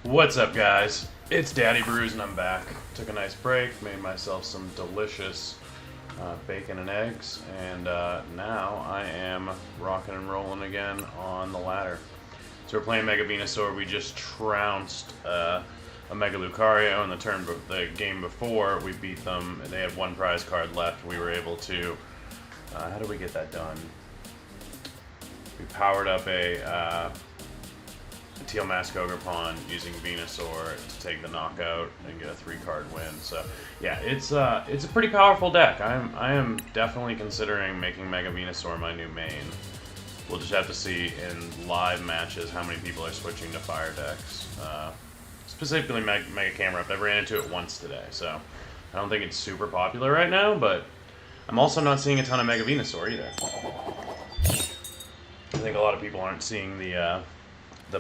What's up, guys? It's DaddyBruise and I'm back. Took a nice break, made myself some delicious bacon and eggs, and now I am rocking and rolling again on the ladder. So we're playing Mega Venasaur. We just trounced a Mega Lucario in the game before. We beat them. They had one prize card left. We were able to... how did we get that done? We powered up a Teal Mask Ogre Pawn using Venusaur to take the knockout and get a 3-card win. So yeah, it's a pretty powerful deck. I am definitely considering making Mega Venusaur my new main. We'll just have to see in live matches how many people are switching to fire decks. Specifically Mega Camera Up. I've ran into it once today, so I don't think it's super popular right now, but I'm also not seeing a ton of Mega Venusaur either. I think a lot of people aren't seeing the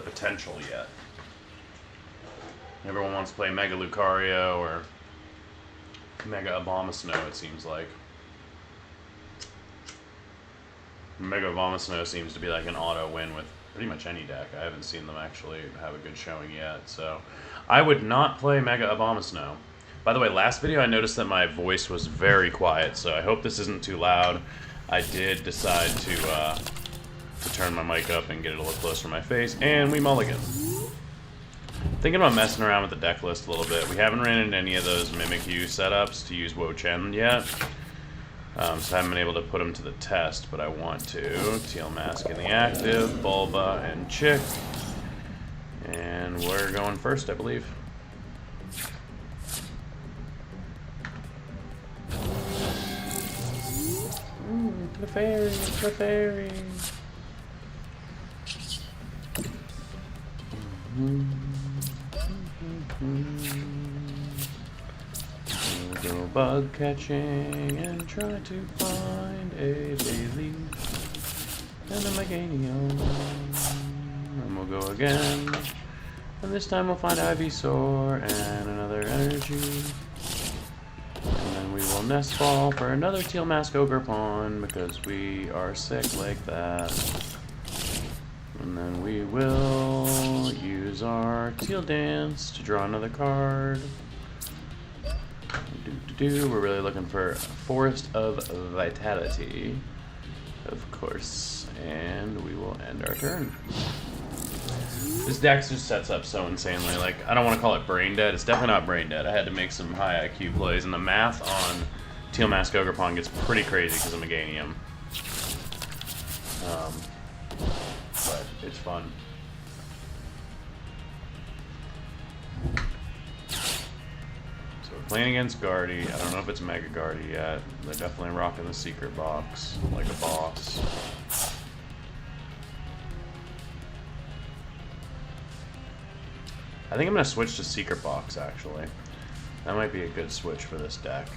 potential yet. Everyone wants to play Mega Lucario or Mega Abomasnow, it seems like. Mega Venasaur seems to be like an auto win with pretty much any deck. I haven't seen them actually have a good showing yet, so I would not play Mega Abomasnow. By the way, last video I noticed that my voice was very quiet, so I hope this isn't too loud. I did decide to turn my mic up and get it a little closer to my face, and we mulligan. Thinking about messing around with the deck list a little bit. We haven't ran into any of those Mimikyu setups to use Wo-Chen yet. So I haven't been able to put them to the test, but I want to. Teal Mask in the active, Bulba and Chick. And we're going first, I believe. Clefairy, Clefairy. We'll go bug catching and try to find a Bailey and a Meganium. And we'll go again. And this time we'll find Ivysaur and another energy. And then we will nest ball for another Teal Mask Ogre Pawn because we are sick like that. And then we will use our Teal Dance to draw another card. We're really looking for Forest of Vitality, of course, and we will end our turn. This deck just sets up so insanely. Like, I don't want to call it brain dead. It's definitely not brain dead. I had to make some high IQ plays, and the math on Teal Mask Ogre Pawn gets pretty crazy because of Meganium. But it's fun. So we're playing against Guardy. I don't know if it's Mega Guardy yet. They're definitely rocking the secret box like a boss. I think I'm going to switch to secret box, actually. That might be a good switch for this deck.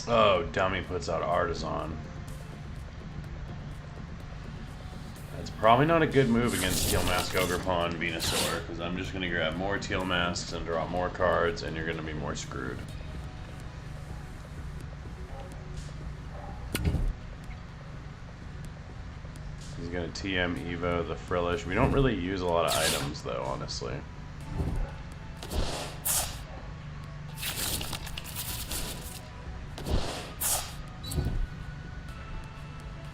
Oh, dummy puts out Artisan. That's probably not a good move against Teal Mask Ogre Pawn Venusaur, because I'm just going to grab more Teal Masks and draw more cards, and you're going to be more screwed. He's going to TM Evo the Frillish. We don't really use a lot of items, though, honestly.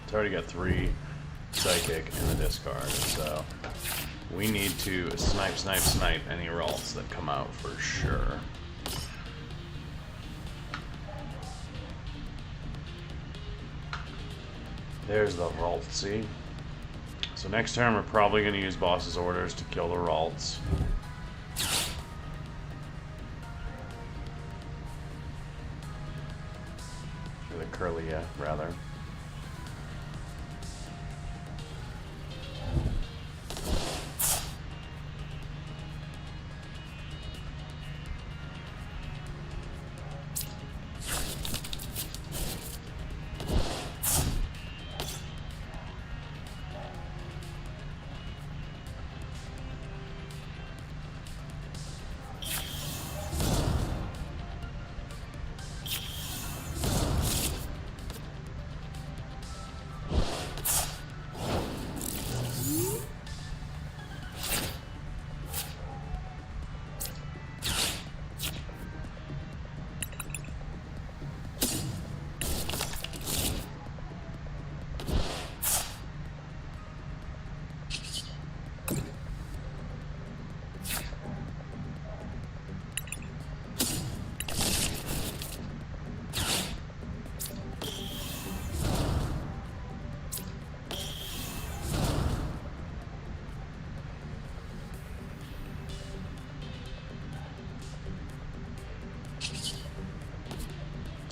It's already got 3 Psychic in the discard, so we need to snipe, snipe, snipe any Ralts that come out for sure. There's the Raltsy. So next turn we're probably going to use Boss's Orders to kill the Ralts. Or the Curlia, rather.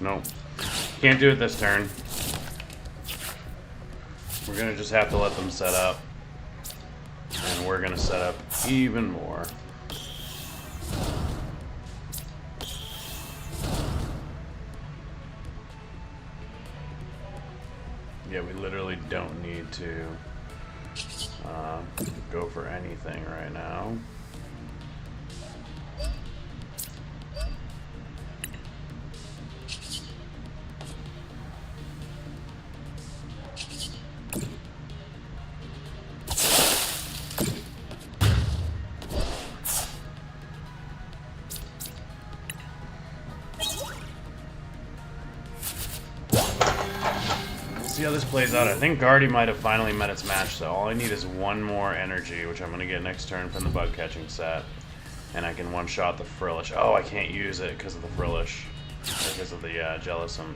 Nope. Can't do it this turn. We're gonna just have to let them set up. And we're gonna set up even more. Yeah, we literally don't need to go for anything right now. See how this plays out. I think Guardy might have finally met its match, so all I need is one more energy, which I'm going to get next turn from the bug catching set. And I can one-shot the Frillish. Oh, I can't use it because of the Frillish. Because of the Jellicent.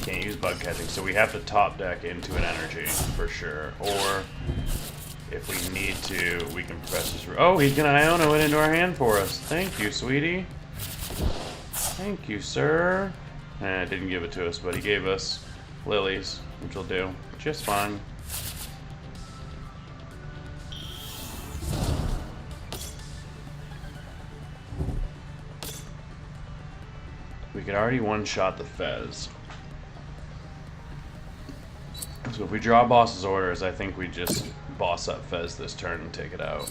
Can't use bug catching, so we have to top deck into an energy, for sure. Or, if we need to, we can press this... Oh, he's going to Iona it into our hand for us. Thank you, sweetie. Thank you, sir. Didn't give it to us, but he gave us lilies, which will do just fine. We could already one-shot the Fez. So if we draw boss's orders, I think we just boss up Fez this turn and take it out.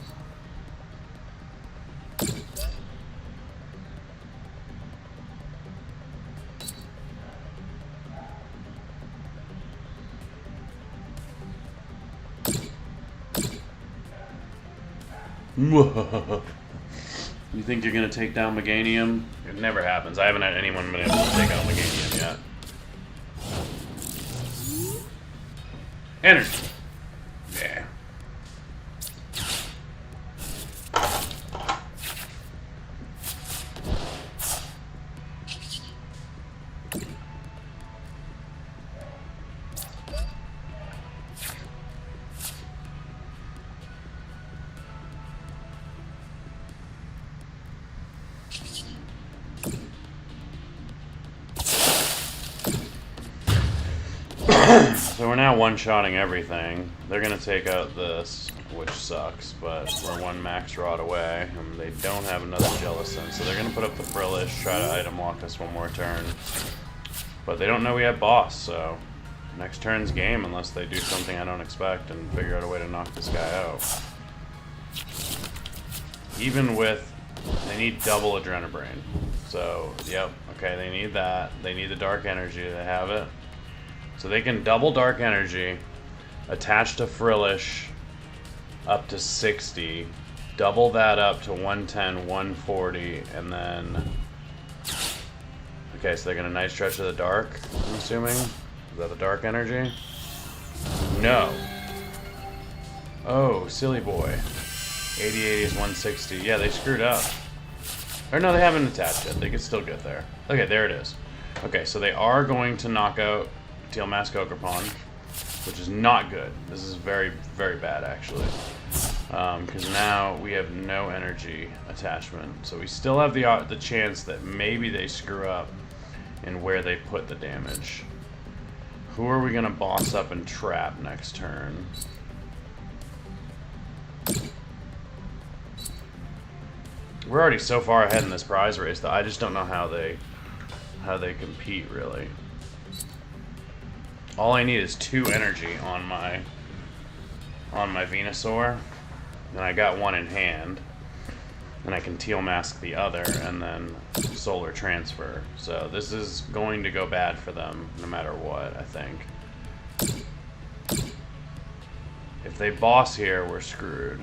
You think you're gonna take down Meganium? It never happens. I haven't had anyone been able to take out Meganium yet. Energy. Yeah. So we're now one-shotting everything. They're gonna take out this, which sucks, but we're one max rod away, and they don't have another Jellicent, so they're gonna put up the Frillish, try to item lock us one more turn. But they don't know we have boss, so next turn's game unless they do something I don't expect and figure out a way to knock this guy out. Even with, they need double Adrenabrain. So, yep, okay, they need that. They need the Dark Energy, they have it. So they can double Dark Energy, attach to Frillish up to 60, double that up to 110, 140, and then... Okay, so they're going to Night Stretch of the Dark, I'm assuming? Is that the Dark Energy? No. Oh, silly boy. 80, 80 is 160. Yeah, they screwed up. Or no, they haven't attached it. They could still get there. Okay, there it is. Okay, so they are going to knock out Teal Mask Ogerpon, which is not good. This is very, very bad, actually. Because now we have no energy attachment. So we still have the chance that maybe they screw up in where they put the damage. Who are we going to boss up and trap next turn? We're already so far ahead in this prize race that I just don't know how they compete, really. All I need is 2 energy on my Venusaur, and I got one in hand, and I can Teal Mask the other, and then Solar Transfer. So this is going to go bad for them, no matter what, I think. If they boss here, we're screwed.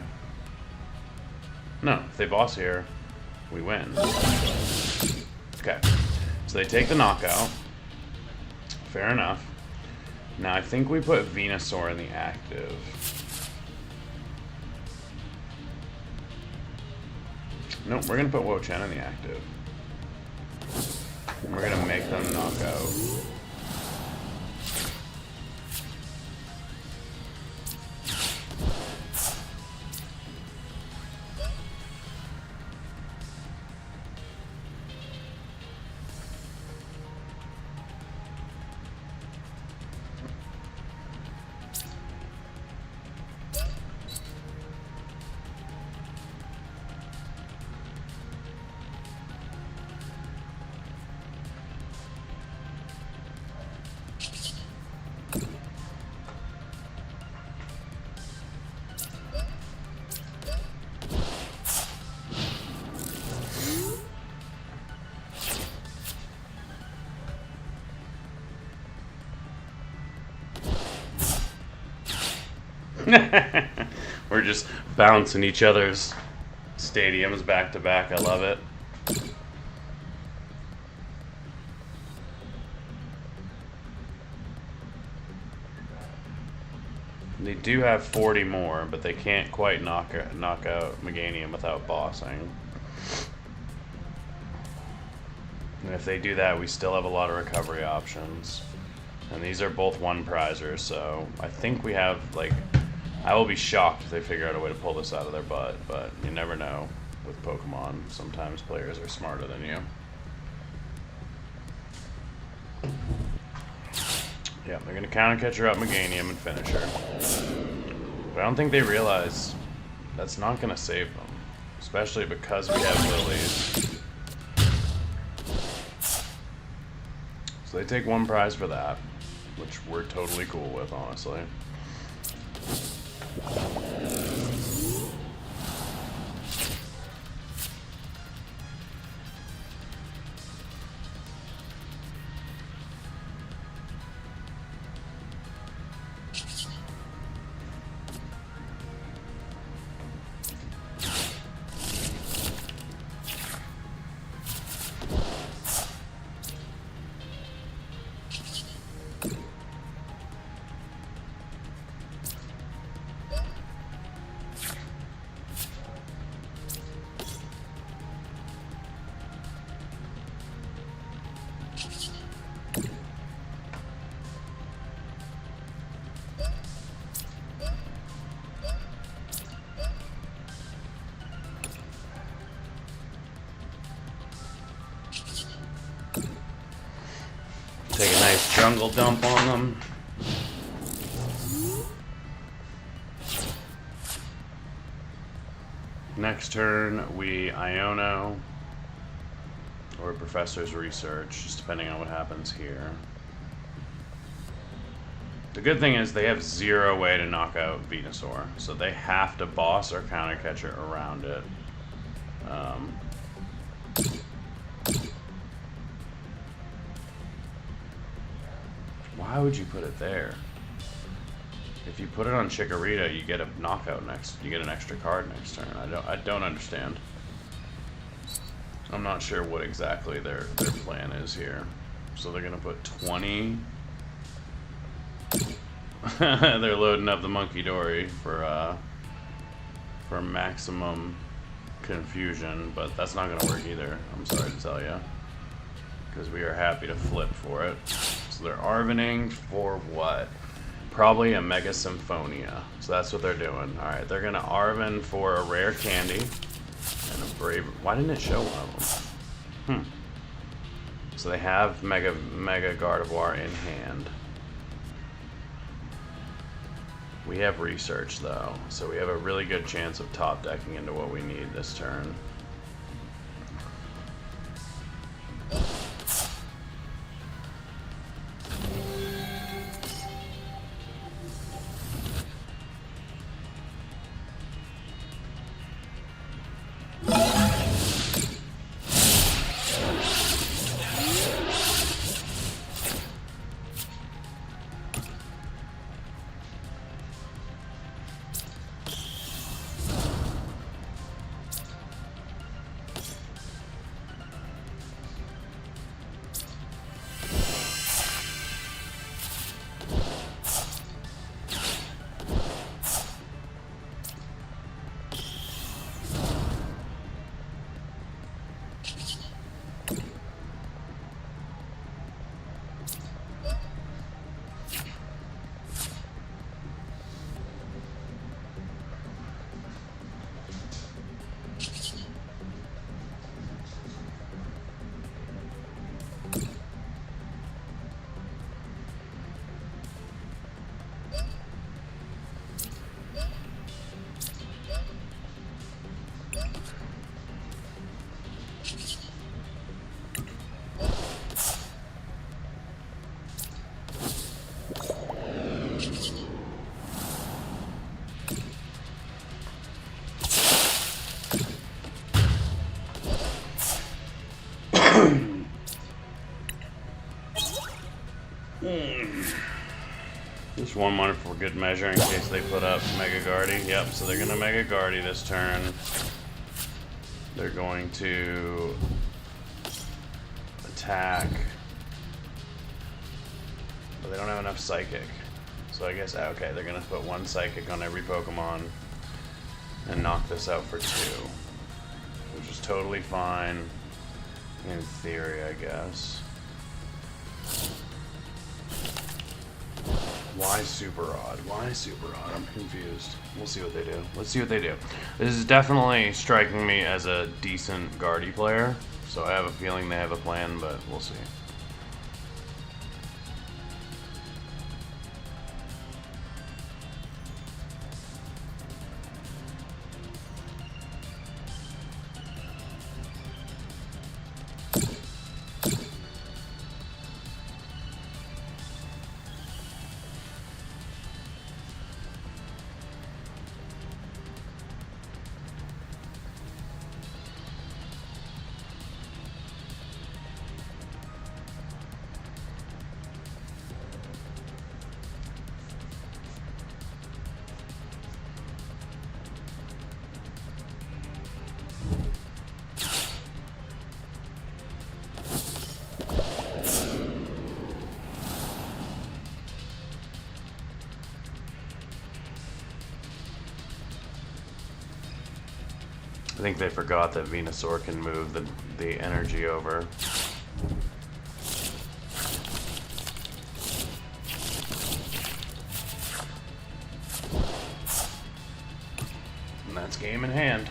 No, if they boss here, we win. Okay, so they take the knockout. Fair enough. Now, I think we put Venusaur in the active. Nope, we're going to put Wo-Chen in the active. And we're going to make them knock out. We're just bouncing each other's stadiums back to back. I love it. They do have 40 more, but they can't quite knock out Meganium without bossing. And if they do that, we still have a lot of recovery options. And these are both one prizers, so I think we have, like, I will be shocked if they figure out a way to pull this out of their butt, but you never know with Pokemon. Sometimes players are smarter than you. Yeah, they're going to counter catch her up Meganium and finish her. But I don't think they realize that's not going to save them, especially because we have Lilies. So they take one prize for that, which we're totally cool with, honestly. Take a nice jungle dump on them. Next turn, we Iono or Professor's Research, just depending on what happens here. The good thing is they have zero way to knock out Venusaur, so they have to boss or counter catcher around it. Why would you put it there? If you put it on Chikorita, you get a knockout next. You get an extra card next turn. I don't understand. I'm not sure what exactly their plan is here. So they're gonna put 20. They're loading up the Monkey Dory for maximum confusion, but that's not gonna work either. I'm sorry to tell you, because we are happy to flip for it. So they're Arvening for what? Probably a Mega Symphonia. So that's what they're doing. Alright, they're gonna Arven for a rare candy and a brave. Why didn't it show one of them? So they have Mega Gardevoir in hand. We have Research though, so we have a really good chance of top decking into what we need this turn. Just one more for good measure in case they put up Mega Guardy. Yep, so they're gonna Mega Guardy this turn. They're going to attack, but they don't have enough Psychic. So I guess, okay, they're gonna put one Psychic on every Pokemon and knock this out for 2. Which is totally fine, in theory, I guess. Why Super Odd? Why Super Odd? I'm confused. We'll see what they do. Let's see what they do. This is definitely striking me as a decent Guardy player, so I have a feeling they have a plan, but we'll see. I think they forgot that Venusaur can move the energy over. And that's game in hand.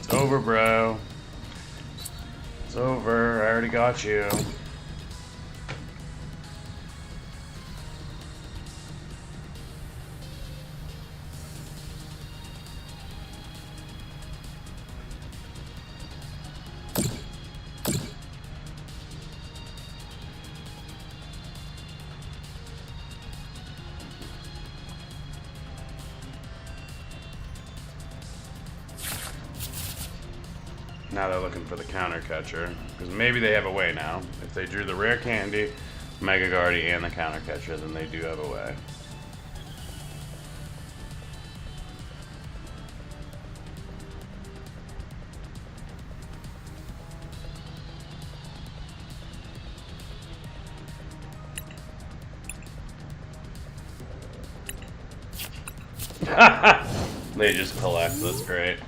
It's over, bro. It's over. I already got you. Now they're looking for the counter catcher, because maybe they have a way now. If they drew the rare candy, Mega Guardy, and the counter catcher, then they do have a way. They just collect, that's great.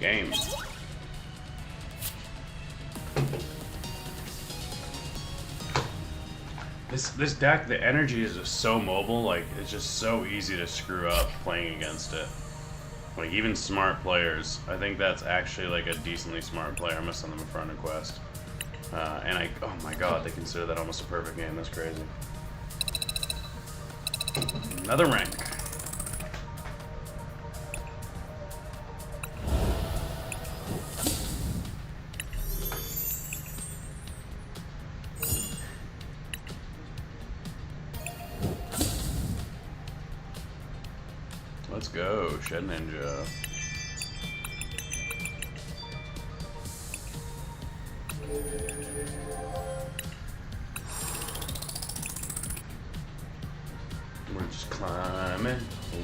Game. This deck, the energy is just so mobile, like it's just so easy to screw up playing against it. Like even smart players, I think that's actually like a decently smart player. I'm gonna send them a friend request. And oh my god, they consider that almost a perfect game. That's crazy. Another rank. Let's go, Shed Ninja.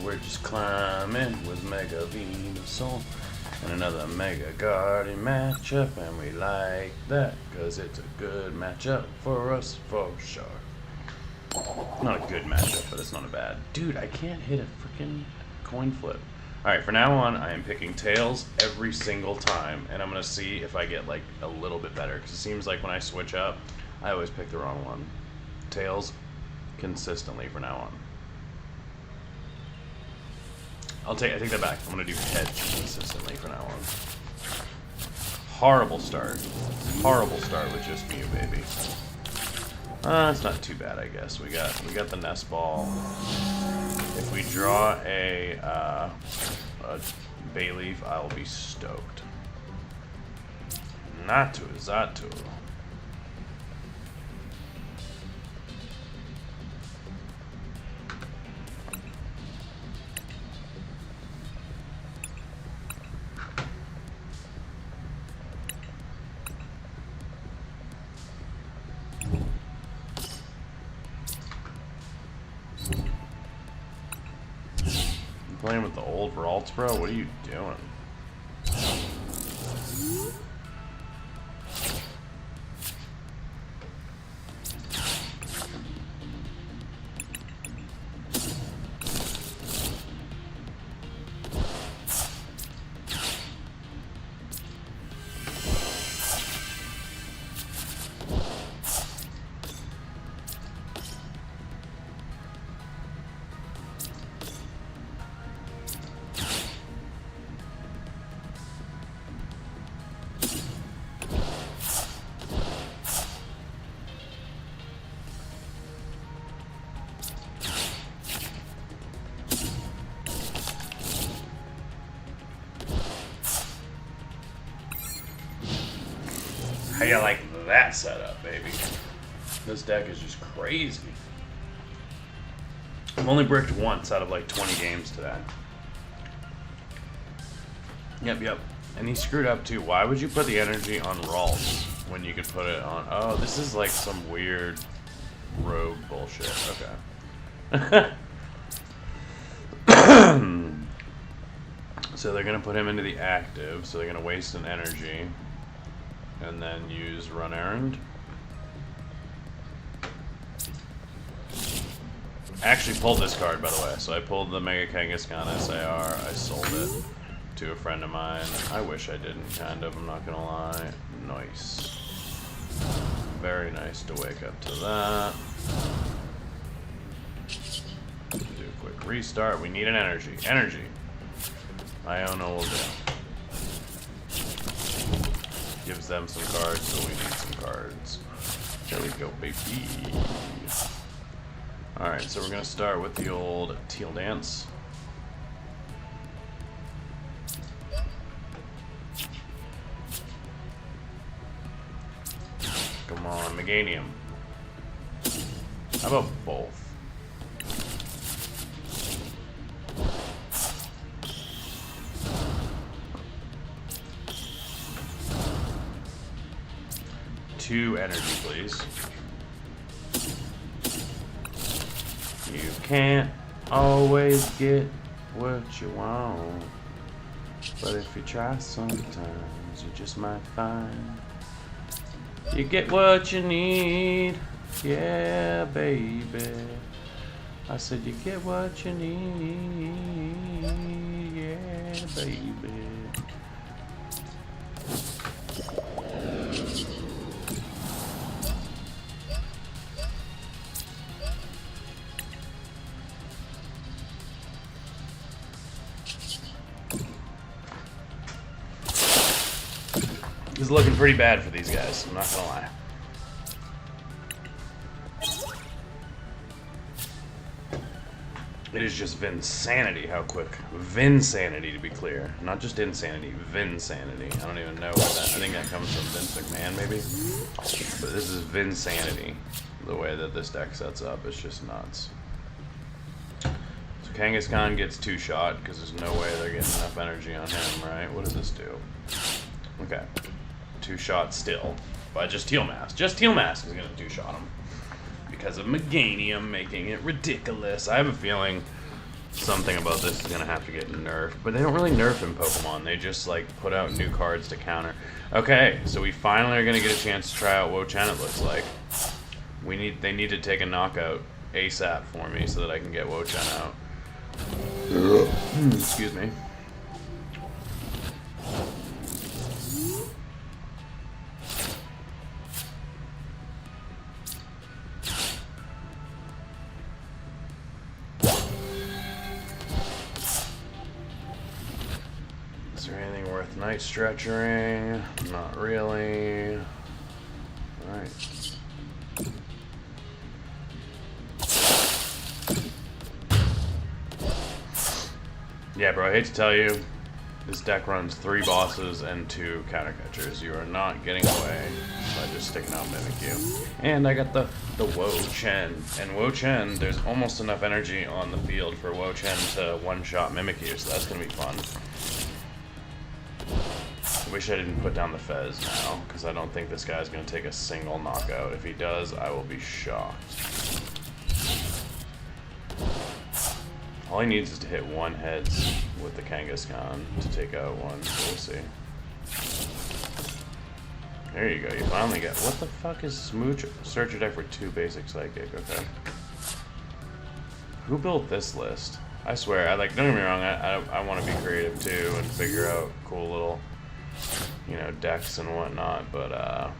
We're just climbing with Mega Venasaur. And another Mega Guardy matchup, and we like that, cause it's a good matchup for us, for sure. Not a good matchup, but it's not a bad. Dude, I can't hit a freaking coin flip. Alright, for now on, I am picking tails every single time, and I'm going to see if I get, like, a little bit better, because it seems like when I switch up, I always pick the wrong one. Tails consistently for now on. I take that back. I'm going to do heads consistently for now on. Horrible start. Horrible start with just Mew, baby. It's not too bad, I guess. We got the nest ball. If we draw a Bayleaf, I will be stoked. Natu, Zatu. Playing with the old Ralts, bro? What are you doing? How you like that setup, baby? This deck is just crazy. I've only bricked once out of like 20 games today. Yep. And he screwed up too. Why would you put the energy on Ralts when you could put it on... Oh, this is like some weird rogue bullshit. Okay. So they're going to put him into the active, so they're going to waste an energy. And then use Run Errand. I actually pulled this card, by the way. So I pulled the Mega Kangaskhan SAR. I sold it to a friend of mine. I wish I didn't, kind of. I'm not gonna lie. Nice. Very nice to wake up to that. Do a quick restart. We need an energy. Energy. Iona will do. Gives them some cards, so we need some cards. There we go, baby. Alright, so we're going to start with the old Teal Dance. Come on, Meganium. How about both? Two energy, please. You can't always get what you want, but if you try sometimes, you just might find you get what you need. Yeah, baby. I said you get what you need. Yeah, baby. This is looking pretty bad for these guys, I'm not gonna lie. It is just Vinsanity how quick. Vinsanity, to be clear. Not just insanity, Vinsanity. I don't even know what that... I think that comes from Vince McMahon, maybe? But this is Vinsanity. The way that this deck sets up, it's just nuts. So Kangaskhan gets 2-shot, because there's no way they're getting enough energy on him, right? What does this do? Okay. 2-shot still. But just Teal Mask. Just Teal Mask is going to 2-shot him. Because of Meganium making it ridiculous. I have a feeling something about this is going to have to get nerfed. But they don't really nerf in Pokemon. They just, like, put out new cards to counter. Okay, so we finally are going to get a chance to try out Wo-Chan, it looks like. They need to take a knockout ASAP for me so that I can get Wo-Chan out. Excuse me. there anything worth night stretching? Not really. Alright. Yeah, bro, I hate to tell you, this deck runs 3 bosses and 2 counter catchers. You are not getting away by just sticking out Mimikyu. And I got the Wo Chen. And Wo Chen, there's almost enough energy on the field for Wo Chen to one-shot Mimikyu, so that's going to be fun. Wish I didn't put down the Fez now, because I don't think this guy's going to take a single knockout. If he does, I will be shocked. All he needs is to hit 1 heads with the Kangaskhan to take out 1, so we'll see. There you go, you finally get... What the fuck is Smooch? Search your deck for 2 basic Psychic, okay. Who built this list? I swear, don't get me wrong, I want to be creative too and figure out cool little, you know, decks and whatnot, but I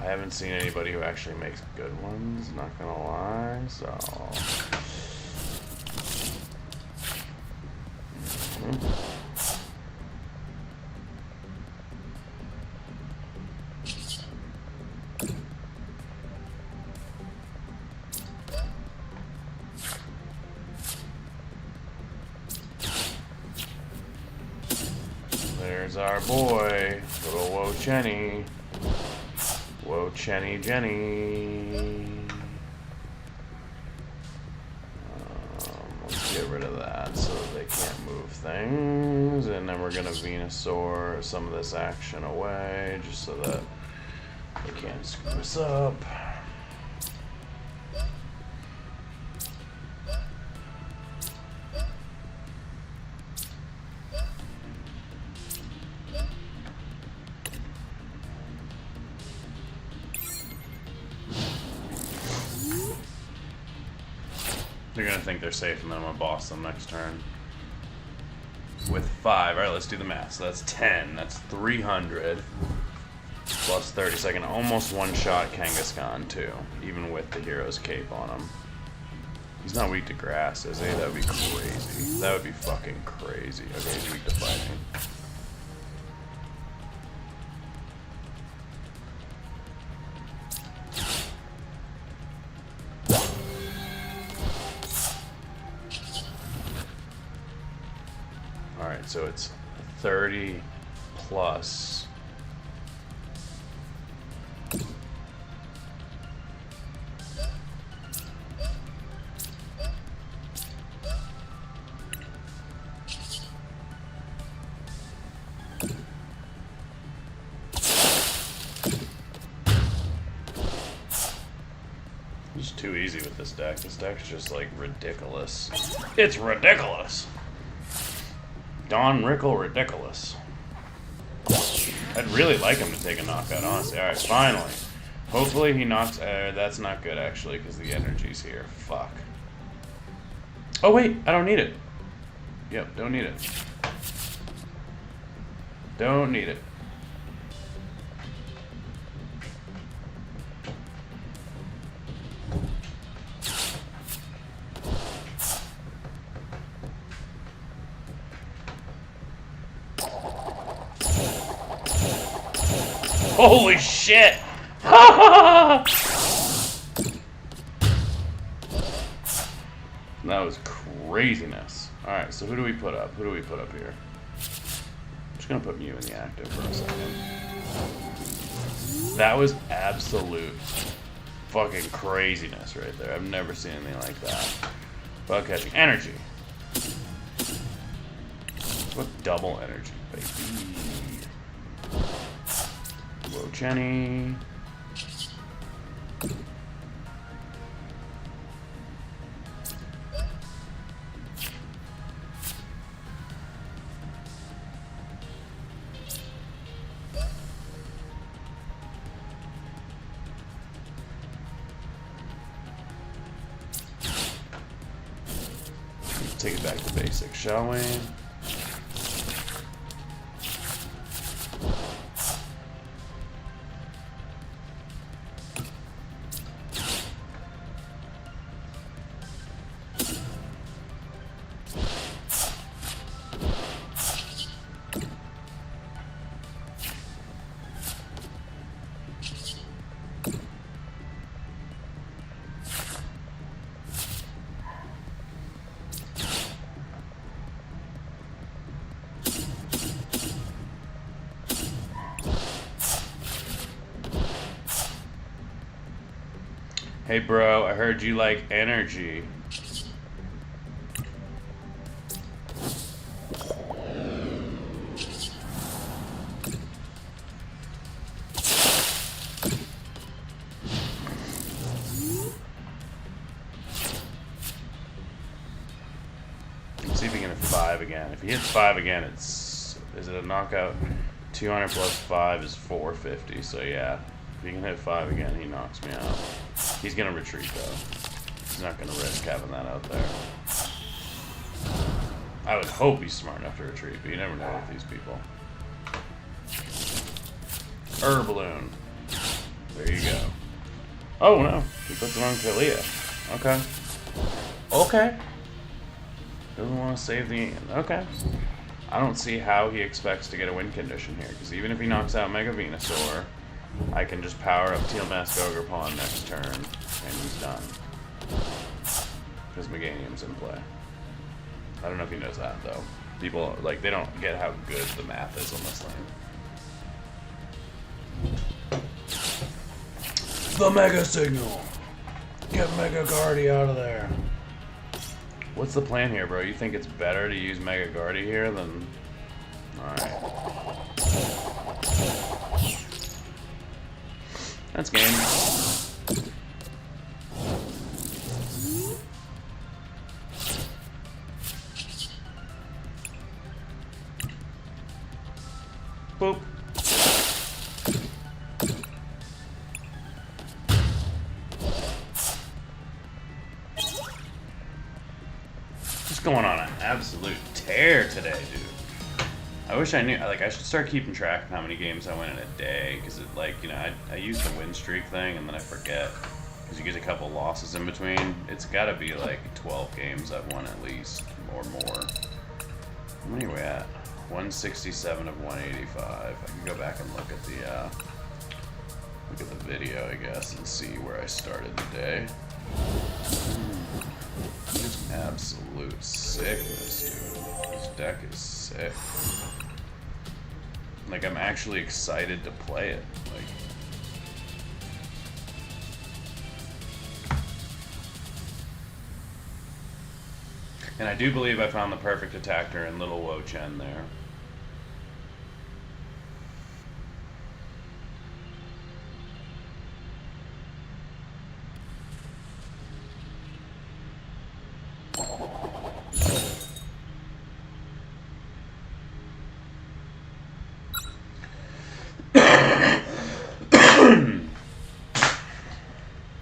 haven't seen anybody who actually makes good ones, not gonna lie, so... There's our boy, little Wo Chenny. Wo Chenny Jenny. Let's get rid of that so that they can't move things. And then we're going to Venusaur some of this action away just so that they can't screw us up. They're gonna think they're safe and then I'm gonna boss them next turn. With 5. Alright, let's do the math. So that's 10. That's 300. Plus 30. So I can almost one-shot Kangaskhan too. Even with the Hero's Cape on him. He's not weak to grass, is he? That would be crazy. That would be fucking crazy. Okay, he's weak to fighting. Alright, so it's 30 plus. It's too easy with this deck. This deck's just like ridiculous. It's ridiculous! Don Rickle ridiculous. I'd really like him to take a knockout, honestly. Alright, finally. Hopefully he knocks... that's not good, actually, because the energy's here. Fuck. Oh, wait. I don't need it. Yep, don't need it. Don't need it. Holy shit! That was craziness. Alright, so who do we put up? Who do we put up here? I'm just gonna put Mew in the active for a second. That was absolute fucking craziness right there. I've never seen anything like that. Bug catching. Energy. What double energy, baby? Wo Chenny. Take it back to basics, shall we? Hey bro, I heard you like energy. Let's see if he can hit 5 again. If he hits 5 again, is it a knockout? 200 plus 5 is 450, so yeah. If he can hit 5 again, he knocks me out. He's gonna retreat though. He's not gonna risk having that out there. I would hope he's smart enough to retreat, but you never know with these people. Balloon. There you go. Oh no, he put the wrong Kalia. Okay. Okay. Doesn't want to save the... Okay. I don't see how he expects to get a win condition here, because even if he knocks out Mega Venasaur, I can just power up Teal Mask Ogre Pawn next turn, and he's done. Because Meganium's in play. I don't know if he knows that, though. People, like, they don't get how good the math is on this lane. The Mega Signal! Get Mega Guardy out of there. What's the plan here, bro? You think it's better to use Mega Guardy here than... Alright. That's game. Boop. Just going on an absolute tear today, dude. I wish I knew, like, I should start keeping track of how many games I win in a day, because it, like, you know, I use the win streak thing, and then I forget, because you get a couple losses in between. It's got to be, like, 12 games I've won at least, or more. How many are we at? 167 of 185. I can go back and look at the video, I guess, and see where I started the day. Just absolute sickness, dude. This deck is sick. Like, I'm actually excited to play it. Like, and I do believe I found the perfect attacker in Little Wo Chen there.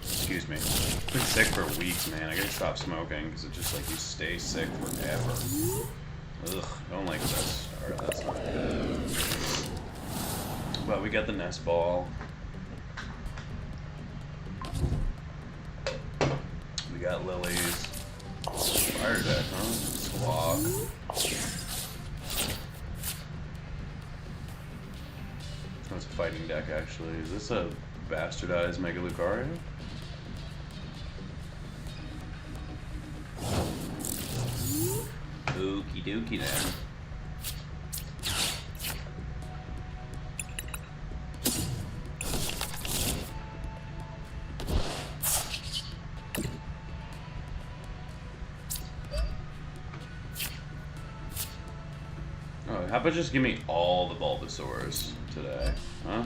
Excuse me. I've been sick for weeks, man. I gotta stop smoking because it's just like you stay sick forever. Ugh, don't like that start. That's not good. But we got the nest ball. We got lilies. Fire deck, huh? Squawk. That's a fighting deck, actually. Is this a bastardized Mega Lucario? Okie dokie then. Oh, how about just give me all the Bulbasaurs today, huh?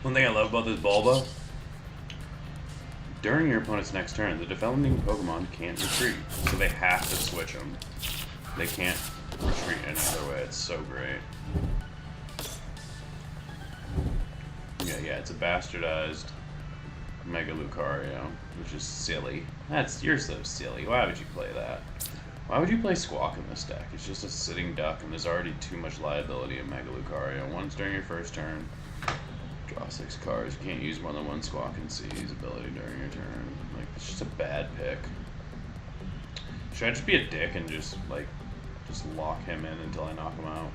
One thing I love about this Bulba, during your opponent's next turn, the defending Pokemon can't retreat, so they have to switch them. They can't retreat any other way. It's so great. Yeah, it's a bastardized Mega Lucario, which is silly. You're so silly. Why would you play that? Why would you play Squawk in this deck? It's just a sitting duck, and there's already too much liability in Mega Lucario. Once during your first turn, draw 6 cards. You can't use more than one Squawk and Seize ability during your turn. Like, it's just a bad pick. Should I just be a dick and just lock him in until I knock him out?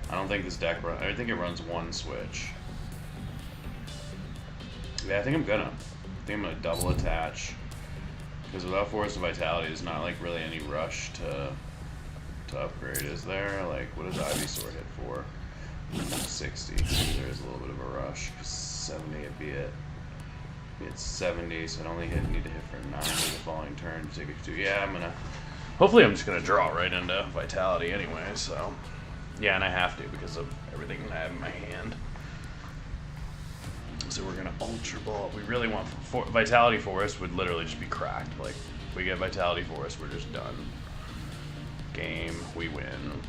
I don't think this deck I think it runs one switch. Yeah, I think I'm gonna double attach. Because without Force of Vitality, there's not like really any rush to upgrade, is there? Like, what does Ivysaur hit for? 60. There is a little bit of a rush. 70 would be it. It's 70, so I'd only need to hit for 90 the following turn to take it to. Yeah, hopefully I'm just gonna draw right into Vitality anyway. So yeah, and I have to because of everything I have in my hand. So we're gonna Ultra Ball. We really want Vitality Forest would literally just be cracked. Like, we get Vitality Forest, we're just done. Game, we win.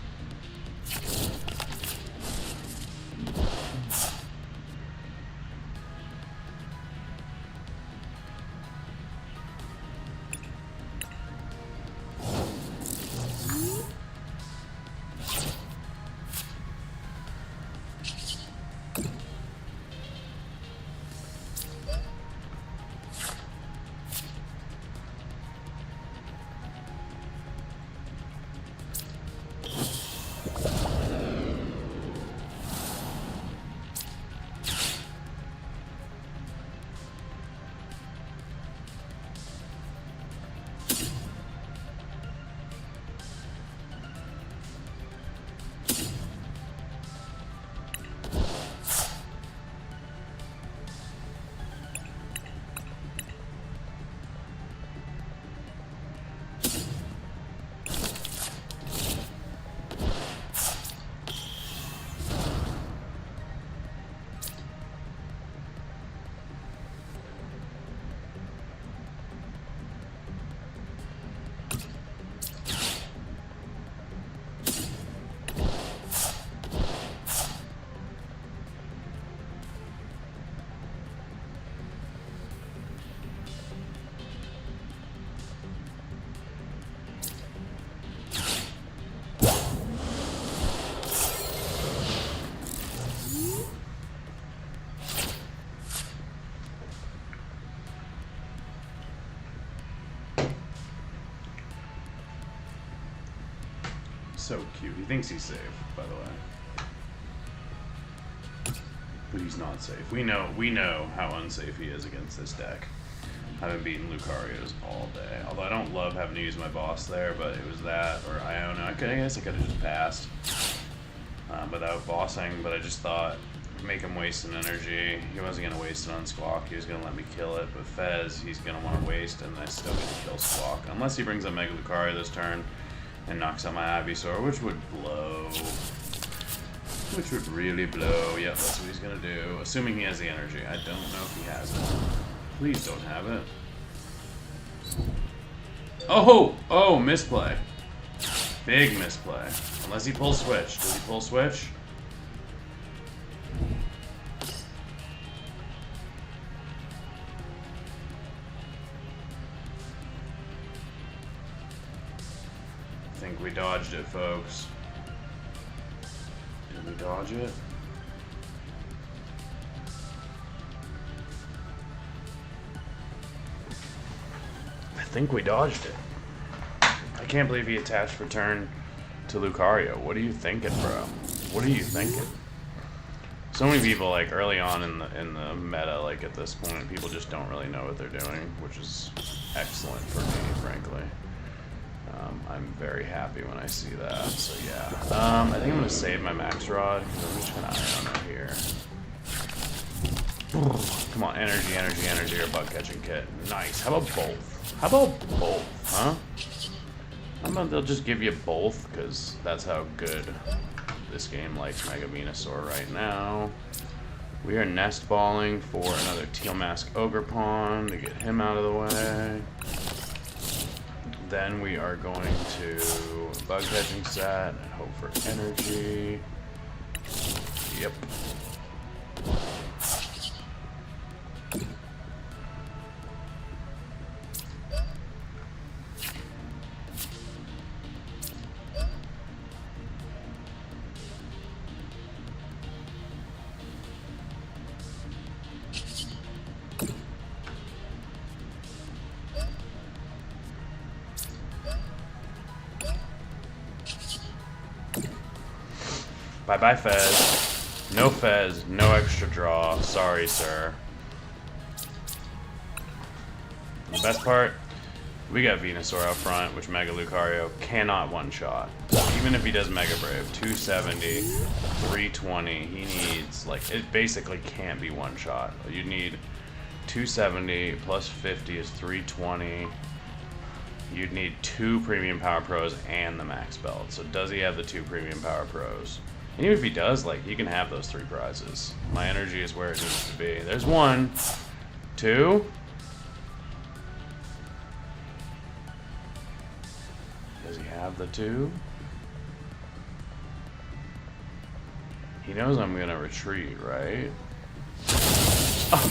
So cute. He thinks he's safe, by the way. But he's not safe. We know how unsafe he is against this deck. I've been beating Lucarios all day. Although I don't love having to use my boss there, but it was that or Iona. I guess I could have just passed without bossing, but I just thought, make him waste an energy. He wasn't going to waste it on Squawk. He was going to let me kill it. But Fez, he's going to want to waste, and I still get to kill Squawk. Unless he brings up Mega Lucario this turn and knocks out my Ivysaur, which would blow. Which would really blow. Yep, that's what he's going to do. Assuming he has the energy. I don't know if he has it. Please don't have it. Oh! Oh, misplay. Big misplay. Unless he pulls switch. Does he pull switch? I think we dodged it, folks. Did we dodge it? I think we dodged it. I can't believe he attached for turn to Lucario. What are you thinking, bro? What are you thinking? So many people, like, early on in the meta, like, at this point, people just don't really know what they're doing, which is excellent for me, frankly. I'm very happy when I see that, so yeah. I think I'm going to save my Max Rod, because I'm just going to Iona here. Come on, energy, energy, energy, or bug catching kit. Nice. How about both? How about both, huh? How about they'll just give you both, because that's how good this game likes Mega Venasaur right now. We are nest balling for another Teal Mask Ogre Pawn to get him out of the way. Then we are going to bug catching set and hope for energy. Yep. Bye-bye, Fez. No Fez, no extra draw. Sorry, sir. The best part, we got Venusaur out front, which Mega Lucario cannot one-shot. Even if he does Mega Brave, 270, 320, he needs, like, it basically can't be one-shot. You need 270 plus 50 is 320. You'd need 2 Premium Power Pros and the Max Belt. So does he have the 2 Premium Power Pros? And even if he does, like, he can have those 3 prizes. My energy is where it needs to be. There's 1, 2. Does he have the 2? He knows I'm gonna retreat, right?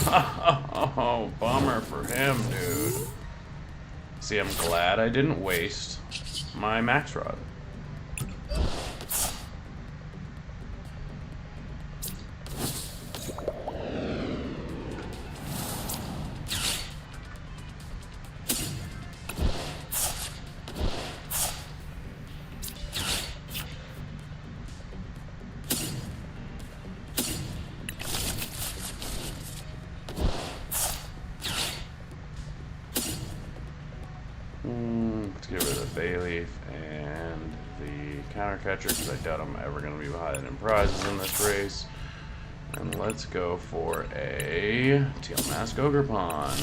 Oh, bummer for him, dude. See, I'm glad I didn't waste my Max Rod. Let's get rid of the Bayleaf and the Counter Catcher because I doubt I'm ever going to be behind in prizes in this race. And let's go for a Teal Mask Ogerpon.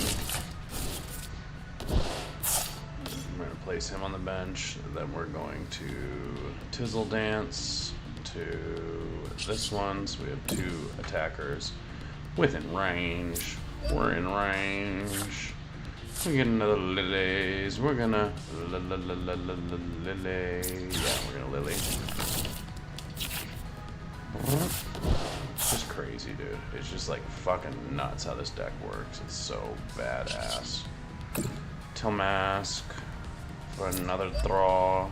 We're going to place him on the bench. Then we're going to Tizzle Dance to this one. So we have 2 attackers within range. We're in range. We get another Lilies. We're gonna Lily. Yeah, we're gonna Lily. It's just crazy, dude. It's just like fucking nuts how this deck works. It's so badass. Till Mask for another draw.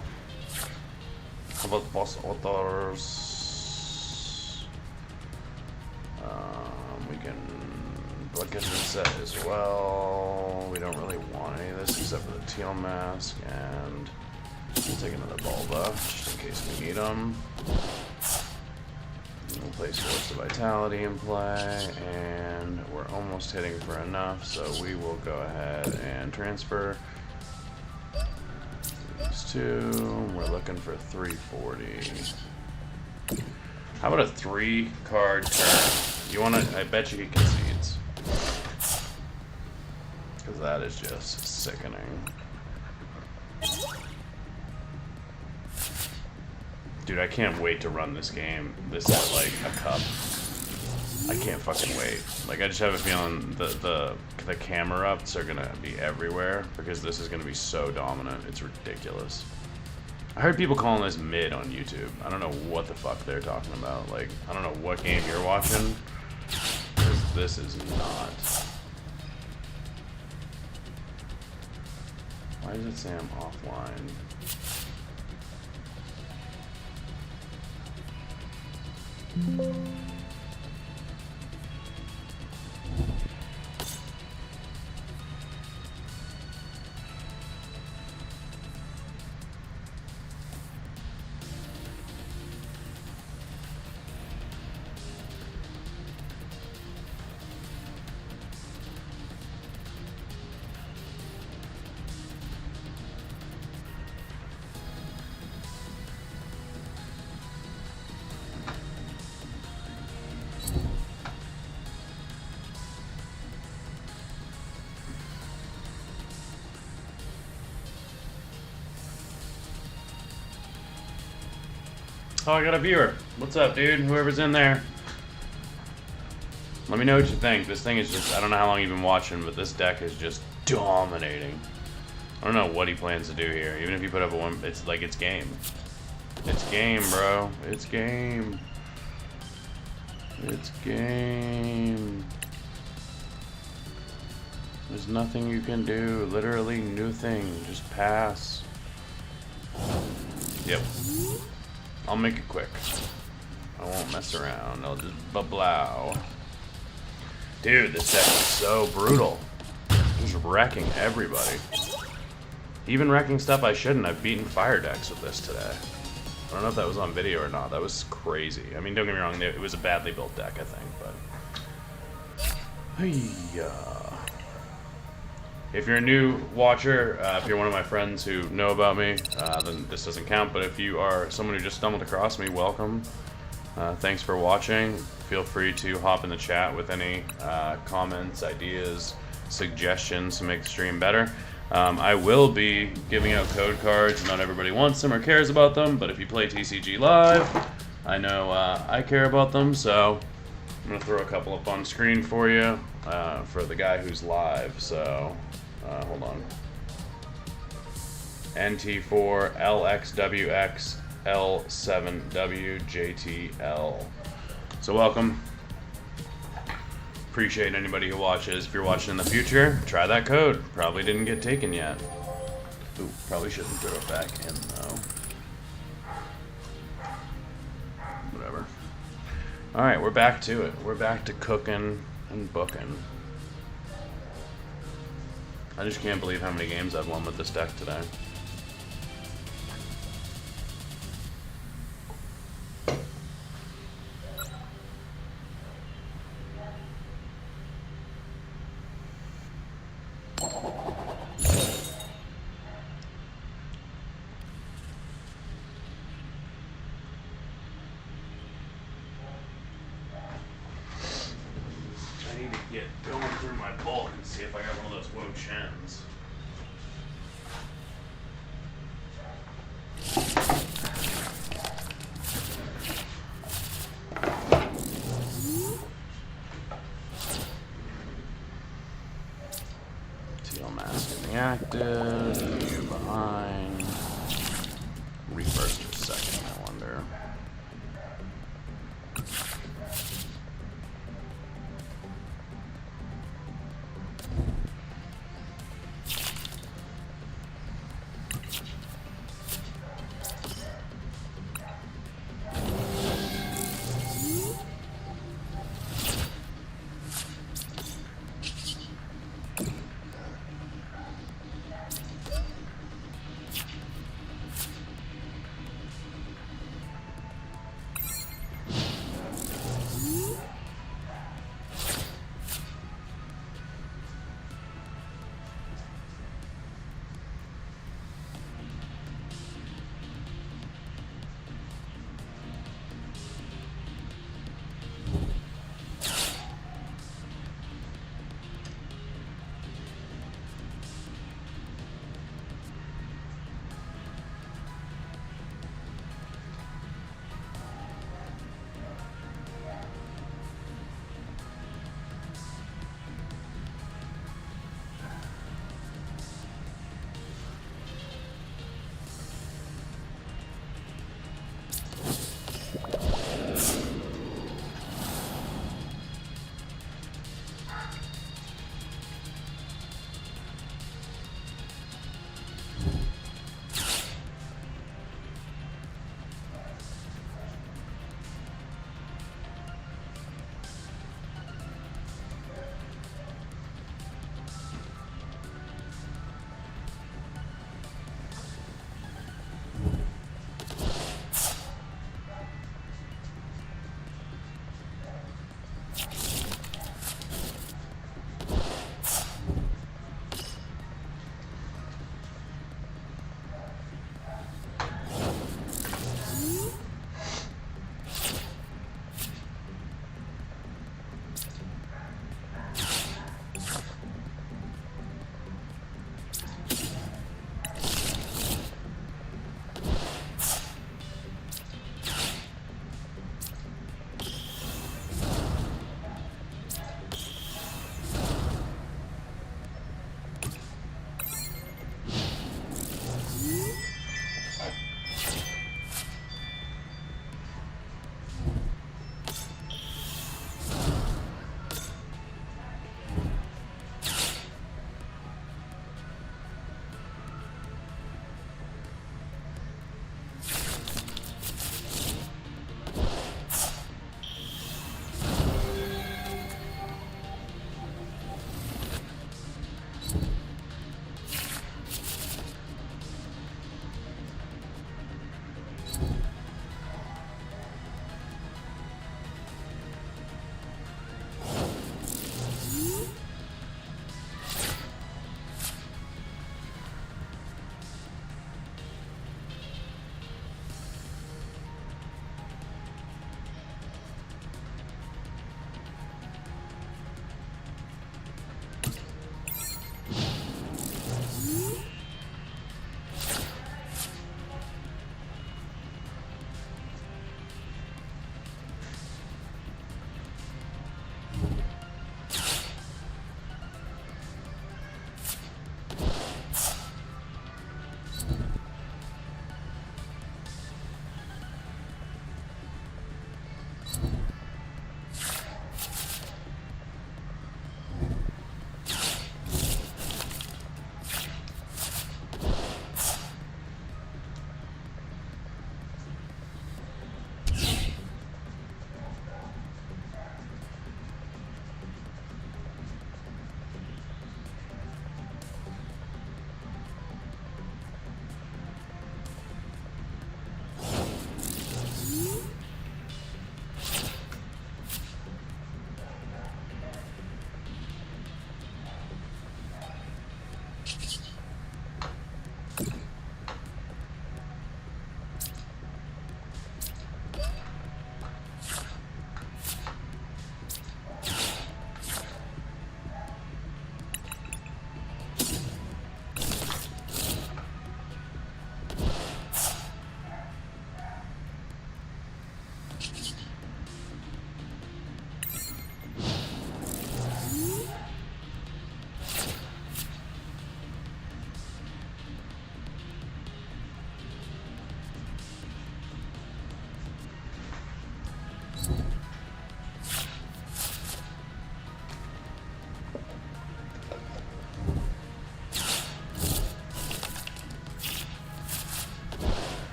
How about Boss Authors? We can Bloodcatcher set as well. We don't really want any of this except for the Teal Mask, and we'll take another Bulba just in case we need them. We'll place Force of Vitality in play, and we're almost hitting for enough, so we will go ahead and transfer these 2. We're looking for 340. How about a 3-card turn? You wanna? I bet you he concedes. Because that is just sickening. Dude, I can't wait to run this game. This is like a cup. I can't fucking wait. Like, I just have a feeling the camera ups are gonna be everywhere because this is gonna be so dominant. It's ridiculous. I heard people calling this mid on YouTube. I don't know what the fuck they're talking about. Like, I don't know what game you're watching. Because this is not. Why does it say I'm offline? Oh, I got a viewer. What's up, dude? Whoever's in there. Let me know what you think. This thing is just, I don't know how long you've been watching, but this deck is just dominating. I don't know what he plans to do here. Even if you put up a 1, it's like, it's game. It's game, bro. It's game. It's game. There's nothing you can do. Literally nothing. Just pass. Yep. I'll make it quick. I won't mess around. I'll just bablow. Dude, this deck is so brutal. Just wrecking everybody. Even wrecking stuff I shouldn't. I've beaten fire decks with this today. I don't know if that was on video or not. That was crazy. I mean, don't get me wrong, it was a badly built deck, I think, but... Hey-ya. If you're a new watcher, if you're one of my friends who know about me, then this doesn't count, but if you are someone who just stumbled across me, welcome. Thanks for watching. Feel free to hop in the chat with any comments, ideas, suggestions to make the stream better. I will be giving out code cards. Not everybody wants them or cares about them, but if you play TCG Live, I know I care about them, so I'm going to throw a couple up on screen for you for the guy who's live. So, hold on. NT4 LXWX L7W JTL. So welcome. Appreciate anybody who watches. If you're watching in the future, try that code. Probably didn't get taken yet. Ooh, probably shouldn't throw it back in though. Whatever. Alright, we're back to it. We're back to cooking and booking. I just can't believe how many games I've won with this deck today. Active, you're behind. Reverse for a second, I wonder.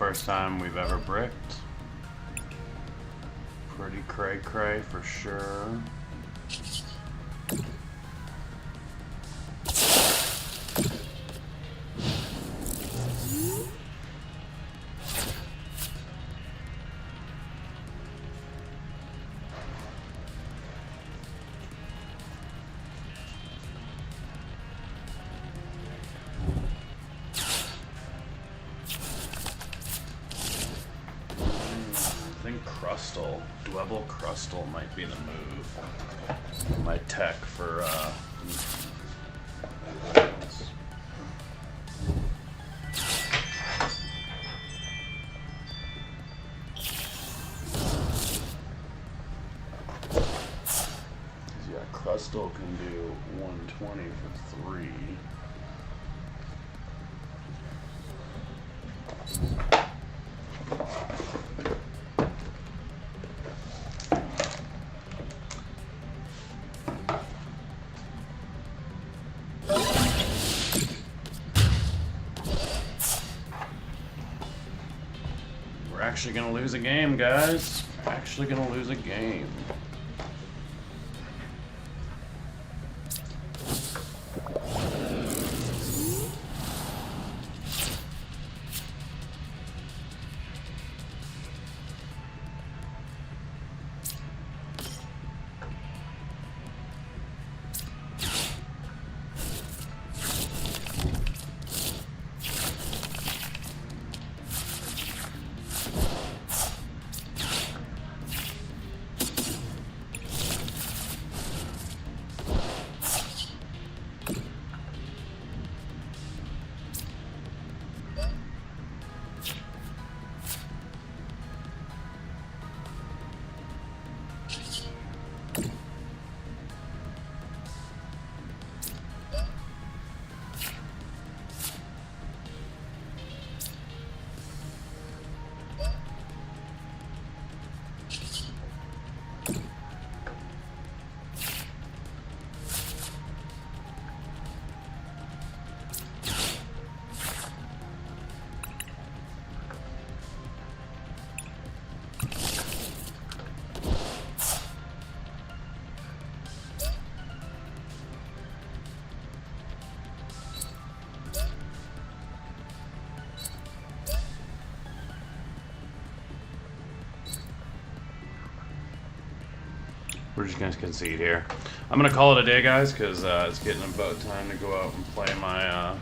first time we've ever bricked. Pretty cray-cray for sure. Crustal. Dwebble Crustal might be the move. My tech for yeah, Crustal can do 120 for 3. Actually gonna lose a game, guys. Actually gonna lose a game. We're just gonna concede here. I'm gonna call it a day, guys, because it's getting about time to go out and play my a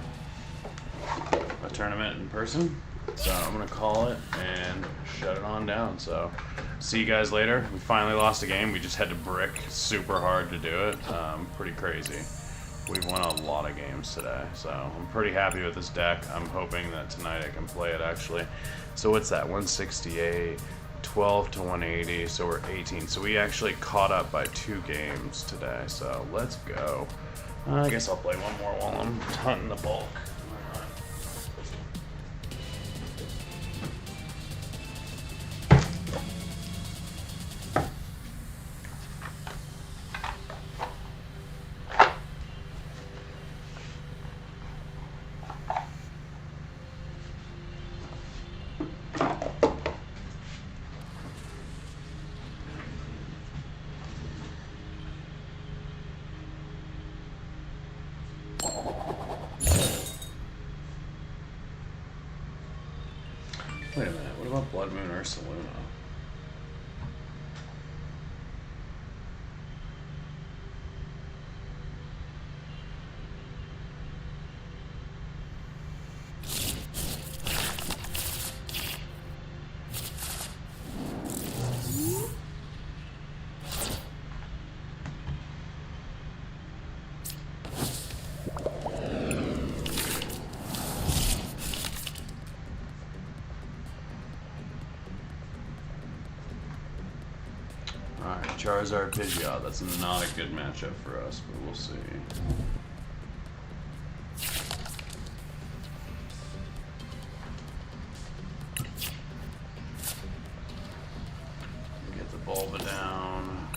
tournament in person. So I'm gonna call it and shut it on down. So see you guys later. We finally lost a game. We just had to brick super hard to do it. Pretty crazy. We've won a lot of games today, so I'm pretty happy with this deck. I'm hoping that tonight I can play it actually. So what's that? 168. 12 to 180, so we're 18. So we actually caught up by 2 games today, so let's go. I guess I'll play one more while I'm hunting the bulk. Wait a minute, what about Blood Moon Ursaluna? Charizard Pidgeot, that's not a good matchup for us, but we'll see. Get the Bulba down.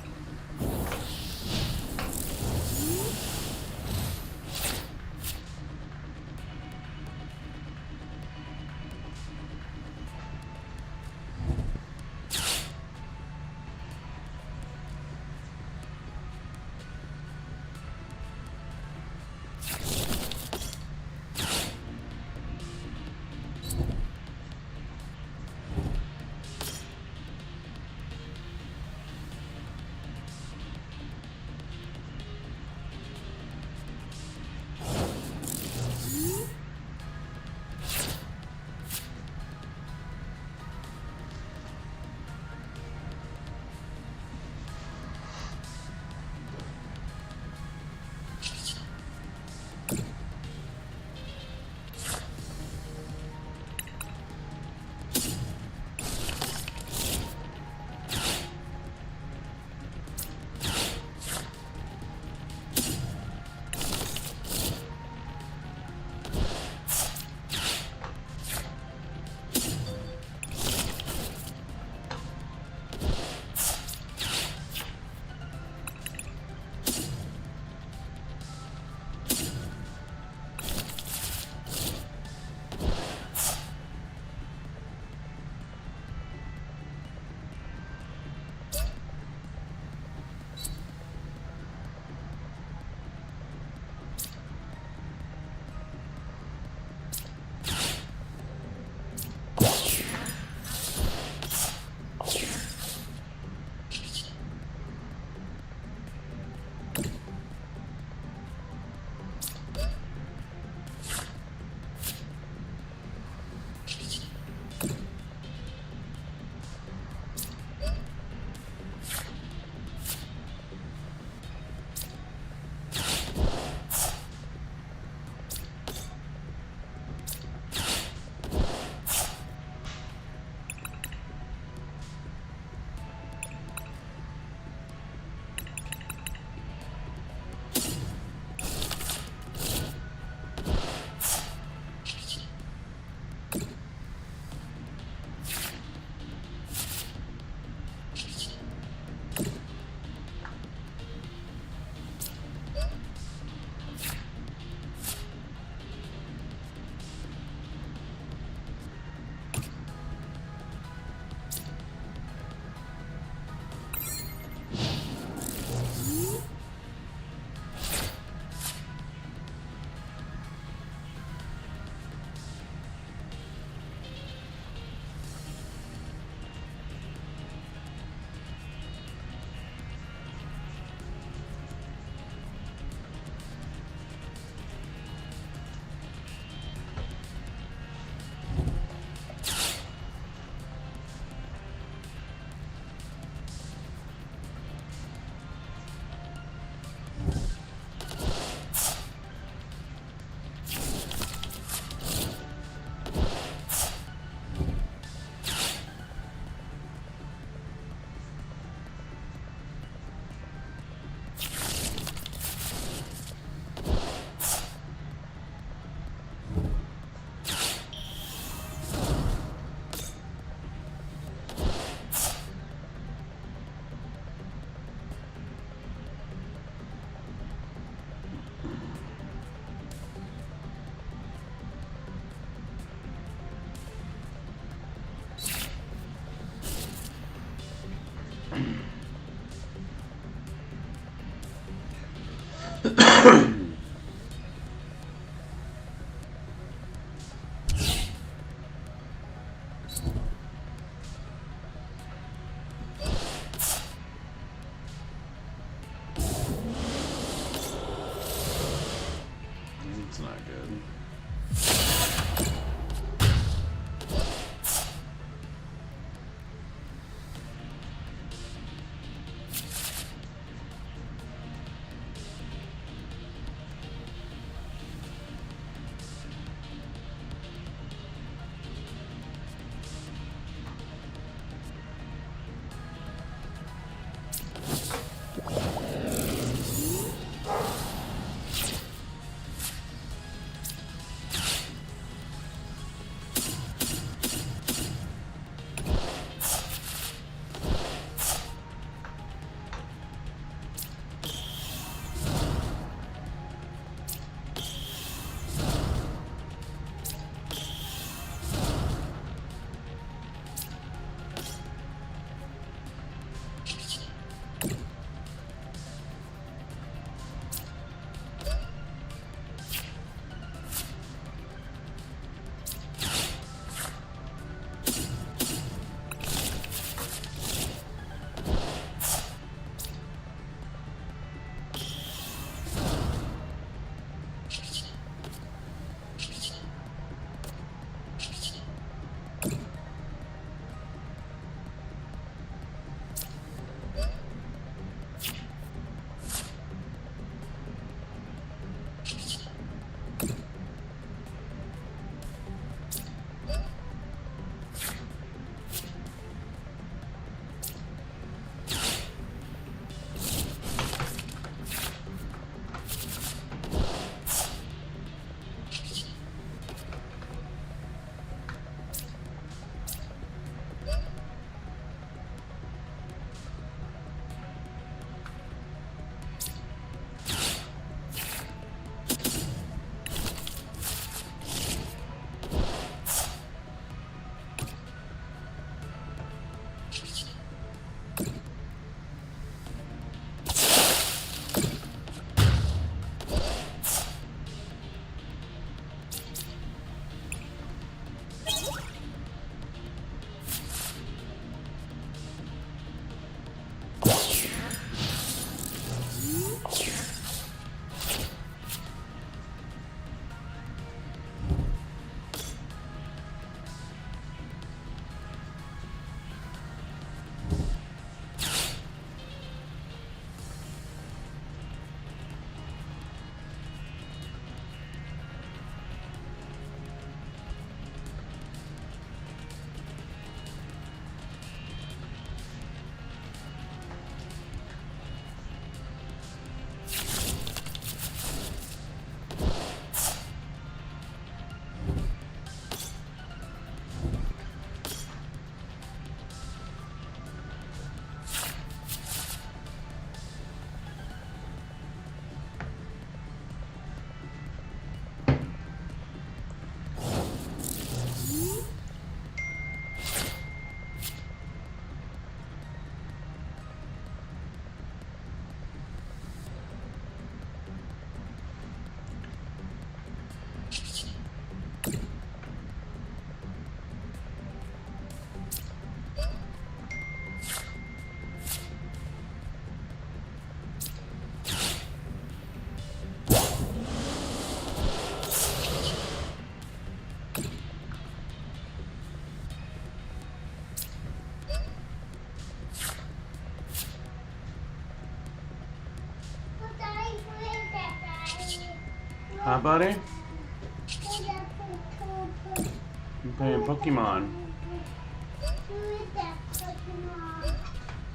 It's not good. Huh, buddy? I'm playing Pokemon. Who is that Pokemon?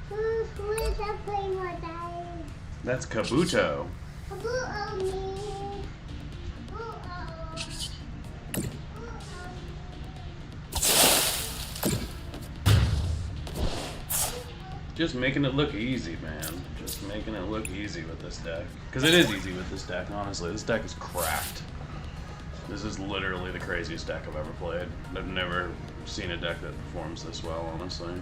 Who is that Pokemon, Daddy? That's Kabuto. Kabuto me. Just making it look easy, man. Just making it look easy with this deck. Because it is easy with this deck, honestly. This deck is cracked. This is literally the craziest deck I've ever played. I've never seen a deck that performs this well, honestly.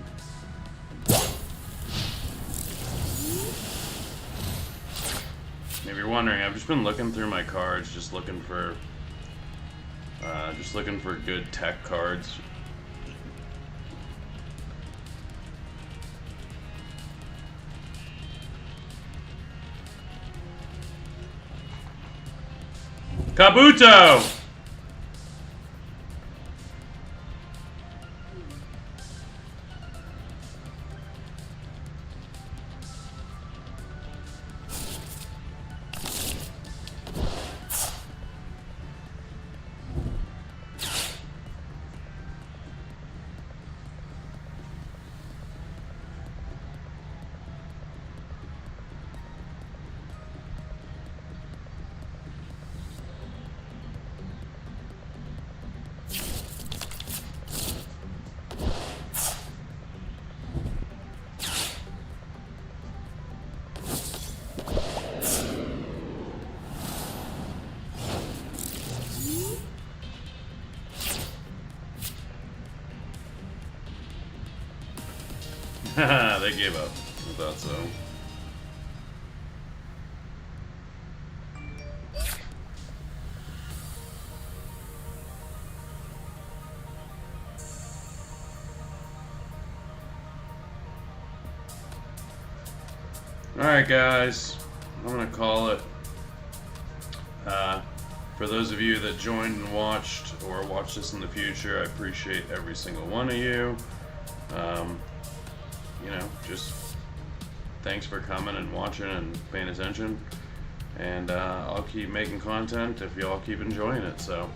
If you're wondering, I've just been looking through my cards, just looking for good tech cards. Kabuto! Haha, they gave up. I thought so. Alright guys, I'm gonna call it. For those of you that joined and watched, or watch this in the future, I appreciate every single one of you. You know, just thanks for coming and watching and paying attention. And I'll keep making content if y'all keep enjoying it, so.